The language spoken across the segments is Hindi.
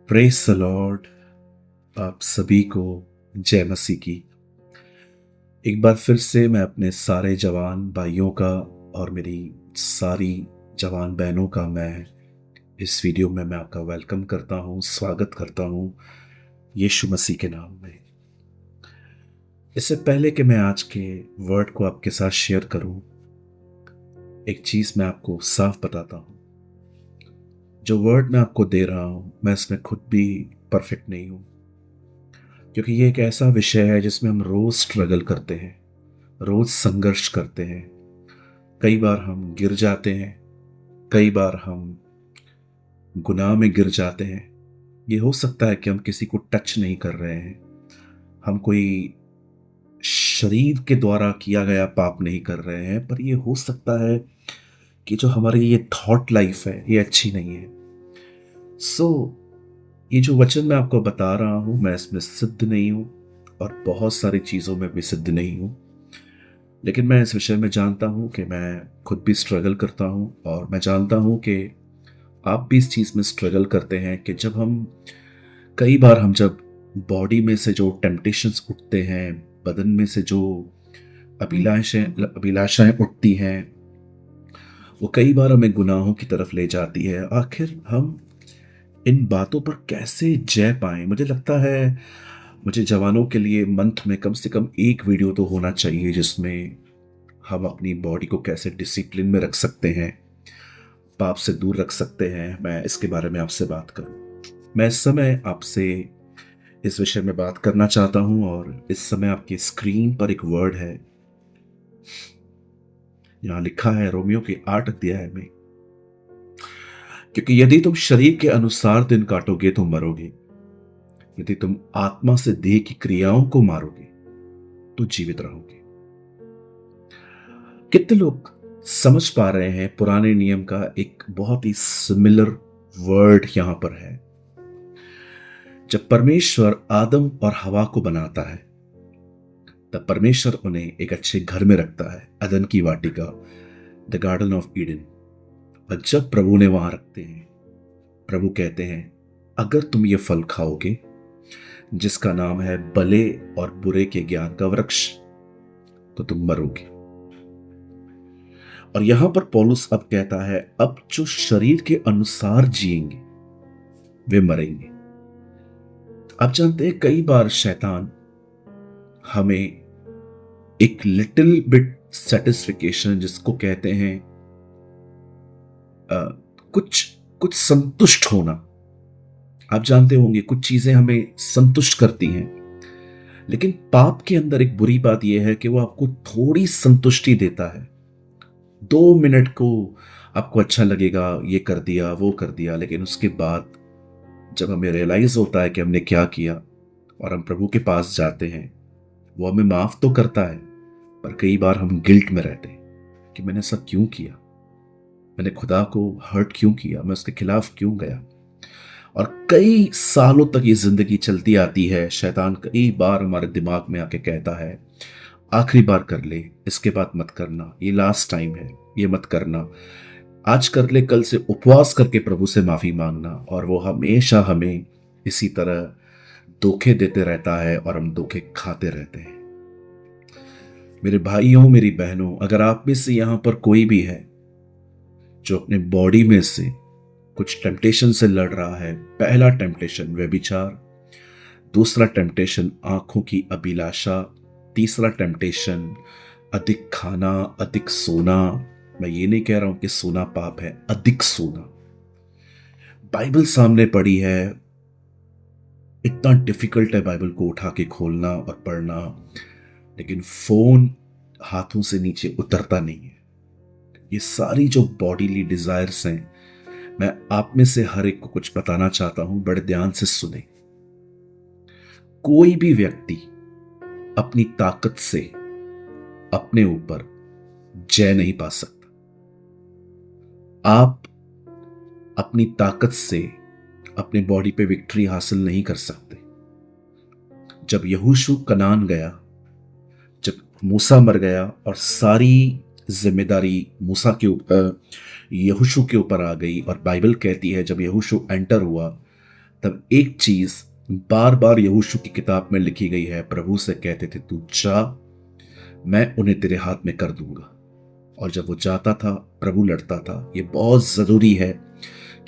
Praise the Lord. आप सभी को जय मसीह की। एक बार फिर से मैं अपने सारे जवान भाइयों का और मेरी सारी जवान बहनों का मैं इस वीडियो में मैं आपका वेलकम करता हूँ, स्वागत करता हूँ यीशु मसीह के नाम में। इससे पहले कि मैं आज के वर्ड को आपके साथ शेयर करूँ, एक चीज़ मैं आपको साफ बताता हूँ। जो वर्ड मैं आपको दे रहा हूँ, मैं इसमें खुद भी परफेक्ट नहीं हूँ, क्योंकि ये एक ऐसा विषय है जिसमें हम रोज स्ट्रगल करते हैं, रोज संघर्ष करते हैं। कई बार हम गिर जाते हैं, कई बार हम गुनाह में गिर जाते हैं। ये हो सकता है कि हम किसी को टच नहीं कर रहे हैं, हम कोई शरीर के द्वारा किया गया पाप नहीं कर रहे हैं, पर ये हो सकता है कि जो हमारी ये थॉट लाइफ है ये अच्छी नहीं है। सो ये जो वचन मैं आपको बता रहा हूं, मैं इसमें सिद्ध नहीं हूं और बहुत सारी चीज़ों में भी सिद्ध नहीं हूं, लेकिन मैं इस विषय में जानता हूं कि मैं खुद भी स्ट्रगल करता हूं और मैं जानता हूं कि आप भी इस चीज़ में स्ट्रगल करते हैं कि कई बार हम जब बॉडी में से जो टेम्पटेशंस उठते हैं, बदन में से जो अभिलाषाएं अभिलाषाएं उठती हैं, वो कई बार हमें गुनाहों की तरफ ले जाती है। आखिर हम इन बातों पर कैसे जय पाएं? मुझे लगता है मुझे जवानों के लिए मंथ में कम से कम एक वीडियो तो होना चाहिए जिसमें हम अपनी बॉडी को कैसे डिसिप्लिन में रख सकते हैं, पाप से दूर रख सकते हैं। मैं इसके बारे में आपसे बात करूं। मैं इस समय आपसे इस विषय में बात करना चाहता हूं और इस समय आपकी स्क्रीन पर एक वर्ड है। यहां लिखा है रोमियो के 8 अध्याय में, क्योंकि यदि तुम शरीर के अनुसार दिन काटोगे तो मरोगे, यदि तुम आत्मा से देह की क्रियाओं को मारोगे तो जीवित रहोगे। कितने लोग समझ पा रहे हैं पुराने नियम का एक बहुत ही सिमिलर वर्ड यहां पर है। जब परमेश्वर आदम और हवा को बनाता है, तब परमेश्वर उन्हें एक अच्छे घर में रखता है, अदन की वाटिका, द गार्डन ऑफ ईडन। और जब प्रभु ने वहां रखते हैं, प्रभु कहते हैं अगर तुम ये फल खाओगे जिसका नाम है भले और बुरे के ज्ञान का वृक्ष, तो तुम मरोगे। और यहां पर पौलुस अब कहता है अब जो शरीर के अनुसार जिएंगे वे मरेंगे। आप जानते हैं कई बार शैतान हमें एक लिटिल बिट सेटिस्फिकेशन, जिसको कहते हैं कुछ कुछ संतुष्ट होना, आप जानते होंगे कुछ चीजें हमें संतुष्ट करती हैं, लेकिन पाप के अंदर एक बुरी बात यह है कि वो आपको थोड़ी संतुष्टि देता है। 2 मिनट को आपको अच्छा लगेगा, ये कर दिया वो कर दिया, लेकिन उसके बाद जब हमें रियलाइज होता है कि हमने क्या किया और हम प्रभु के पास जाते हैं, वो हमें माफ तो करता है, पर कई बार हम गिल्ट में रहते हैं कि मैंने ऐसा क्यों किया, मैंने खुदा को हर्ट क्यों किया, मैं उसके खिलाफ क्यों गया। और कई सालों तक ये जिंदगी चलती आती है। शैतान कई बार हमारे दिमाग में आके कहता है आखिरी बार कर ले, इसके बाद मत करना, ये लास्ट टाइम है, ये मत करना, आज कर ले, कल से उपवास करके प्रभु से माफी मांगना। और वो हमेशा हमें इसी तरह धोखे देते रहता है और हम धोखे खाते रहते हैं। मेरे भाइयों, मेरी बहनों, अगर आप में से यहां पर कोई भी है जो अपने बॉडी में से कुछ टेम्पटेशन से लड़ रहा है, पहला टेम्पटेशन व्यभिचार, दूसरा टेम्पटेशन आंखों की अभिलाषा, तीसरा टेम्पटेशन अधिक खाना, अधिक सोना। मैं ये नहीं कह रहा हूं कि सोना पाप है, अधिक सोना। बाइबल सामने पड़ी है, इतना डिफिकल्ट है बाइबल को उठा के खोलना और पढ़ना, लेकिन फोन हाथों से नीचे उतरता नहीं है। ये सारी जो बॉडीली डिजायर्स हैं, मैं आप में से हर एक को कुछ बताना चाहता हूं, बड़े ध्यान से सुने। कोई भी व्यक्ति अपनी ताकत से अपने ऊपर जय नहीं पा सकता। आप अपनी ताकत से अपने बॉडी पे विक्ट्री हासिल नहीं कर सकते। जब यहोशू कनान गया, जब मूसा मर गया और सारी जिम्मेदारी मूसा के ऊपर, यहोशू के ऊपर आ गई, और बाइबल कहती है जब यहोशू एंटर हुआ तब एक चीज बार बार यहोशू की किताब में लिखी गई है, प्रभु से कहते थे तू जा, मैं उन्हें तेरे हाथ में कर दूंगा। और जब वो जाता था प्रभु लड़ता था। ये बहुत जरूरी है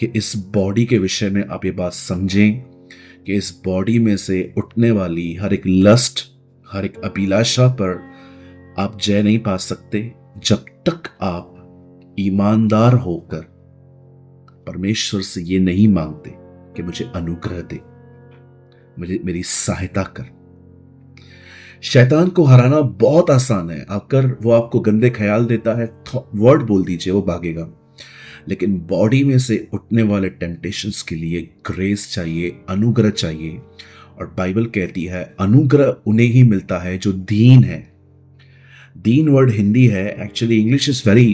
कि इस बॉडी के विषय में आप ये बात समझें कि इस बॉडी में से उठने वाली हर एक लस्ट, हर एक अभिलाषा पर आप जय नहीं पा सकते जब तक आप ईमानदार होकर परमेश्वर से ये नहीं मांगते कि मुझे अनुग्रह दे, मुझे मेरी सहायता कर। शैतान को हराना बहुत आसान है। अगर वो आपको गंदे ख्याल देता है, वर्ड बोल दीजिए, वो भागेगा। लेकिन बॉडी में से उठने वाले टेम्पटेशंस के लिए ग्रेस चाहिए, अनुग्रह चाहिए। और बाइबल कहती है अनुग्रह उन्हें ही मिलता है जो दीन है। दीन वर्ड हिंदी है, actually English is very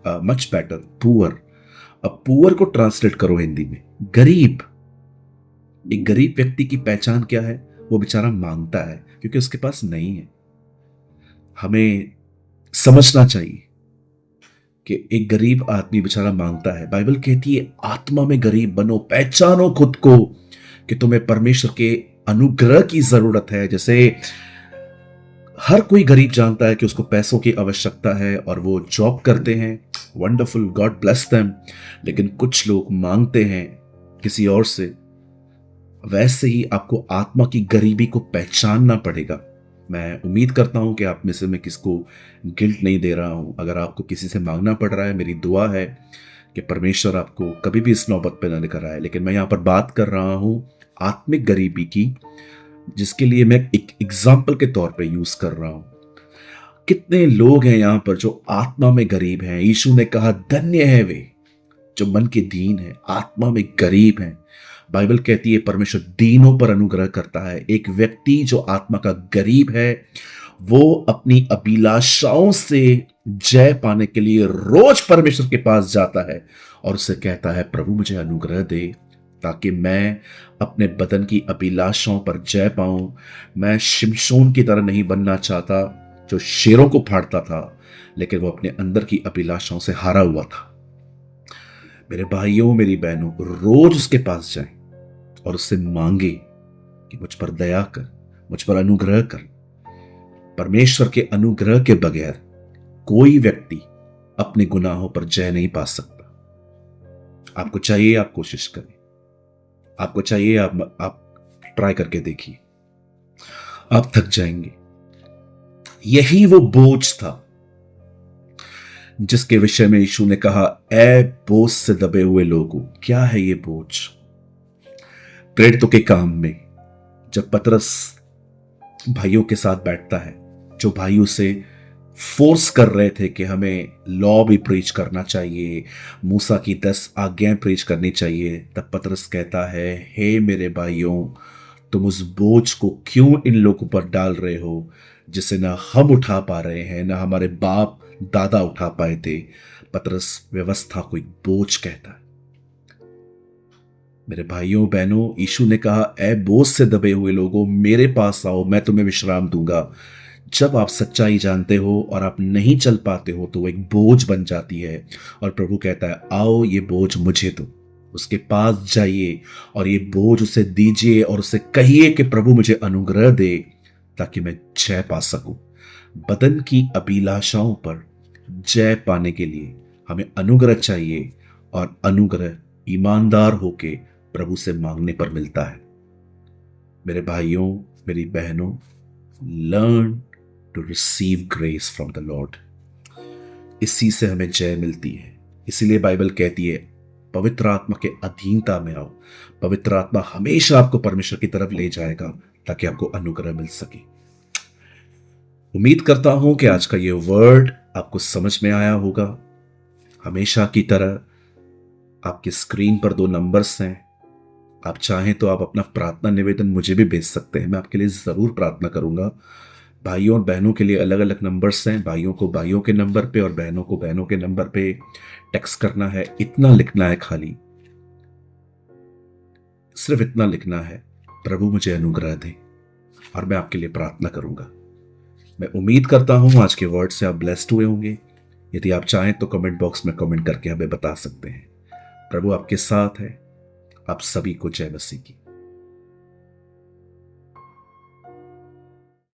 much better, poor. अब पुअर को ट्रांसलेट करो हिंदी में, गरीब। एक गरीब व्यक्ति की पहचान क्या है? वो बेचारा मांगता है क्योंकि उसके पास नहीं है। हमें समझना चाहिए कि एक गरीब आदमी बेचारा मांगता है। बाइबल कहती है आत्मा में गरीब बनो, पहचानो खुद को कि तुम्हें परमेश्वर के अनुग्रह की जरूरत है। जैसे हर कोई गरीब जानता है कि उसको पैसों की आवश्यकता है और वो जॉब करते हैं, वंडरफुल, गॉड ब्लेस देम। लेकिन कुछ लोग मांगते हैं किसी और से। वैसे ही आपको आत्मा की गरीबी को पहचानना पड़ेगा। मैं उम्मीद करता हूं कि आप में से मैं किसको गिल्ट नहीं दे रहा हूं। अगर आपको किसी से मांगना पड़ रहा है, मेरी दुआ है कि परमेश्वर आपको कभी भी इस नौबत पे न लेकर आए। लेकिन मैं यहां पर बात कर रहा हूं आत्मिक गरीबी की, जिसके लिए मैं एक एग्जाम्पल के तौर पे यूज कर रहा हूं। कितने लोग हैं यहां पर जो आत्मा में गरीब हैं। यीशु ने कहा धन्य है वे जो मन के दीन है, आत्मा में गरीब हैं। बाइबल कहती है परमेश्वर दीनों पर अनुग्रह करता है। एक व्यक्ति जो आत्मा का गरीब है वो अपनी अभिलाषाओं से जय पाने के लिए रोज परमेश्वर के पास जाता है और उससे कहता है प्रभु मुझे अनुग्रह दे ताकि मैं अपने बदन की अभिलाषाओं पर जय पाऊं। मैं शिमशोन की तरह नहीं बनना चाहता जो शेरों को फाड़ता था, लेकिन वो अपने अंदर की अभिलाषाओं से हारा हुआ था। मेरे भाइयों, मेरी बहनों, रोज उसके पास जाएं और उससे मांगे कि मुझ पर दया कर, मुझ पर अनुग्रह कर। परमेश्वर के अनुग्रह के बगैर कोई व्यक्ति अपने गुनाहों पर जय नहीं पा सकता। आपको चाहिए आप कोशिश करें, आपको चाहिए आप ट्राई करके देखिए, आप थक जाएंगे। यही वो बोझ था जिसके विषय में यीशु ने कहा ऐ बोझ से दबे हुए लोगों। क्या है ये बोझ? प्रेरितों के काम में जब पतरस भाइयों के साथ बैठता है, जो भाई उसे फोर्स कर रहे थे कि हमें लॉ भी प्रीच करना चाहिए, मूसा की 10 आज्ञाएं प्रीच करनी चाहिए, तब पतरस कहता है हे मेरे भाइयों, तुम उस बोझ को क्यों इन लोगों पर डाल रहे हो जिसे ना हम उठा पा रहे हैं, ना हमारे बाप दादा उठा पाए थे। पतरस व्यवस्था को एक बोझ कहता है। मेरे भाइयों बहनों, यीशु ने कहा ऐ बोझ से दबे हुए लोगों मेरे पास आओ, मैं तुम्हें विश्राम दूंगा। जब आप सच्चाई जानते हो और आप नहीं चल पाते हो तो वो एक बोझ बन जाती है और प्रभु कहता है आओ ये बोझ मुझे दो। उसके पास जाइए और ये बोझ उसे दीजिए और उसे कहिए कि प्रभु मुझे अनुग्रह दे ताकि मैं जय पा सकूं। बदन की अभिलाषाओं पर जय पाने के लिए हमें अनुग्रह चाहिए और अनुग्रह ईमानदार होके प्रभु से मांगने पर मिलता है। मेरे भाइयों, मेरी बहनों, learn to receive grace from the Lord. इसी से हमें जय मिलती है। इसीलिए बाइबल कहती है पवित्र आत्मा के अधीनता में आओ। पवित्र आत्मा हमेशा आपको परमेश्वर की तरफ ले जाएगा ताकि आपको अनुग्रह मिल सके। उम्मीद करता हूं कि आज का ये वर्ड आपको समझ में आया होगा। हमेशा की तरह आपकी स्क्रीन पर 2 नंबर्स हैं। आप चाहें तो आप अपना प्रार्थना निवेदन मुझे भी भेज सकते हैं, मैं आपके लिए जरूर प्रार्थना करूंगा। भाइयों और बहनों के लिए अलग अलग नंबर्स हैं। भाइयों को भाइयों के नंबर पे और बहनों को बहनों के नंबर पे टेक्स्ट करना है। इतना लिखना है, खाली सिर्फ इतना लिखना है, प्रभु मुझे अनुग्रह दे, और मैं आपके लिए प्रार्थना करूंगा। मैं उम्मीद करता हूं आज के वर्ड से आप ब्लेस्ड हुए होंगे। यदि आप चाहें तो कमेंट बॉक्स में कमेंट करके हमें बता सकते हैं। प्रभु आपके साथ है। आप सभी को जय मसीह की।